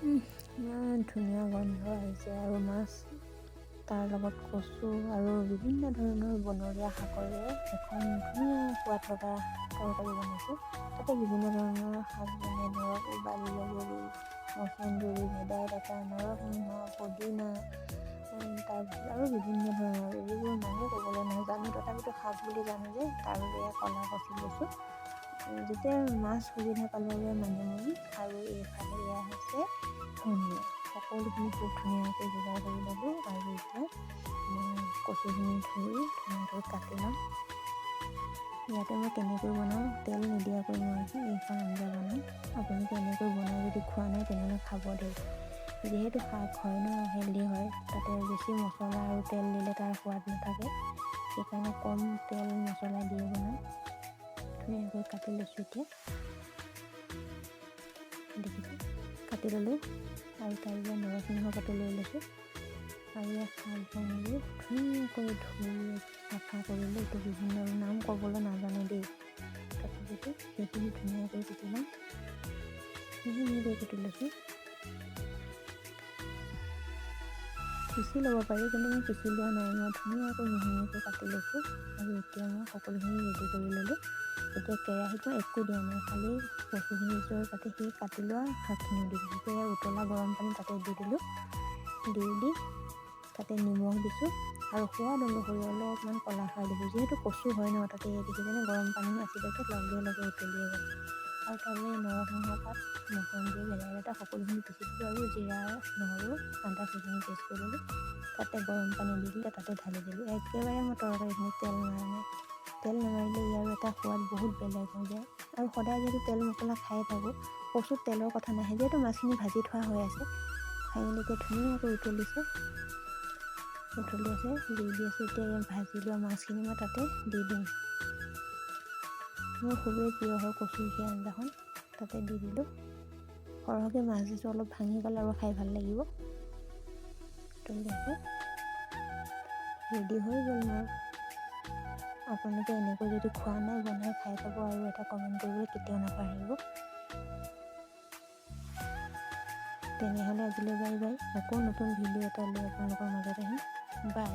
ইমান ধুনীয়া গন্ধ আহিছে আৰু মাছ তাৰ লগত কচু আৰু বিভিন্ন ধৰণৰ বনৰীয়া শাকেৰে এখন ধুনীয়া সোৱাদ লগা তৰকাৰী বনাইছোঁ। তাতে বিভিন্ন ধৰণৰ শাক যেনে ধৰক বালি লগৰি, মচন্দৰী, ভেদাইলতা, নৰসিংহ, পদিনা, তাৰপিছত আৰু বিভিন্ন ধৰণৰ যিবোৰ নামে ক'বলৈ নাজানো, তথাপিতো শাক বুলি জানো যে তাৰ বাবে কলা কচু লৈছোঁ। যেতিয়া মাছ সুবিধা পালে মানিমুনি আৰু এইফালে এয়া হৈছে ধনিয়া, সকলোখিনি খুব ধুনীয়াকৈ যোগাৰ কৰি ল'লোঁ। আৰু এতিয়া কচুখিনি ধুই ধুনীয়াকৈ কাটি ল'ম। ইয়াতে মই কেনেকৈ বনাওঁ, তেল নিদিয়াকৈ মই এইখন আঞ্জা বনাওঁ। আপোনালোকে এনেকৈ বনাই যদি খোৱা নাই তেনেহ'লে খাব দেই। যিহেতু শাক হয় ন, হেল্ডি হয়, তাতে বেছি মছলা আৰু তেল দিলে তাৰ সোৱাদ নাথাকে। সেইকাৰণে কম তেল মছলা দি বনাওঁ। ধুনীয়াকৈ কাটি লৈছোঁ। এতিয়া দেখিছোঁ কাটি ল'লোঁ আৰু তাৰ পৰা নৰসিংহ পাতো লৈ লৈছোঁ আৰু ইয়াত শাক বনালোঁ। ধুনীয়াকৈ ধুই চাফা কৰিলোঁ। এইটো বিভিন্ন নাম ক'বলৈ নাজানো দেই, তথাপিতো সেইখিনি ধুনীয়াকৈ কুটি ল'ম। মিহিকৈ কুটি লৈছোঁ। পিচি ল'ব পাৰি, কিন্তু মই পিচি লোৱা নাই। মই ধুনীয়াকৈ মিহিকৈ কাটি লৈছোঁ আৰু এতিয়া মই সকলোখিনি ৰেডি কৰি ল'লোঁ। এতিয়া কেৰাহীত মই একো দিয়া নাই, খালি কচুখিনি দিছোঁ আৰু তাতে সেই কাটি লোৱা শাকখিনি দি দিছোঁ। এতিয়া উতলা গৰম পানী তাতে দি দিলোঁ। দি তাতে নিমখ দিছোঁ আৰু সোৱাদ অনুসৰি অলপমান কলাখাৰ দিছোঁ। যিহেতু কচু হয় ন, তাতে দেখিছেনে গৰম পানী আছিলতে লগে লগে উতলিয়ে গ'ল। আৰু তাতে নৰসিংহ পাত, মচন্দৰী, ভেদাইলতা সকলোখিনি পিচি দিলোঁ আৰু জিৰা, নহৰু, আদা সেইখিনি পেষ্ট কৰি দিলোঁ। তাতে গৰম পানী দি দিলে তাতে ঢালি দিলোঁ। একেবাৰে মই তৰকাৰীখিনি তেল মাৰা নাই। তেল নামাৰিলে ইয়াৰ এটা সোৱাদ বহুত বেলেগ হৈ যায়। আৰু সদায় যদি তেল মছলা খাই থাকোঁ, কচুত তেলৰ কথা নাহে, যিহেতু মাছখিনি ভাজি থোৱা হৈ আছে। খাই মেলি এতিয়া ধুনীয়াকৈ উতলি আছে। দি আছোঁ। এতিয়া এই ভাজি লোৱা মাছখিনি মই তাতে দি দিম। মোৰ খুবেই প্ৰিয় হয় কচুৰ সেই আঞ্জাখন, তাতে দি দিলোঁ। সৰহকৈ মাছ দিছোঁ, অলপ ভাঙি গ'ল আৰু খাই ভাল লাগিব। ৰেডি হৈ গ'ল মোৰ। আপোনালোকে এনেকৈ যদি খোৱা নাই বনাই খাই চাব আৰু এটা কমেণ্ট কৰিবলৈ কেতিয়াও নাপাহৰিব। তেনেহ'লে আজিলৈ বাই বাই। আকৌ নতুন ভিডিঅ' এটা লৈ আপোনালোকৰ মাজত আহিম। বাই।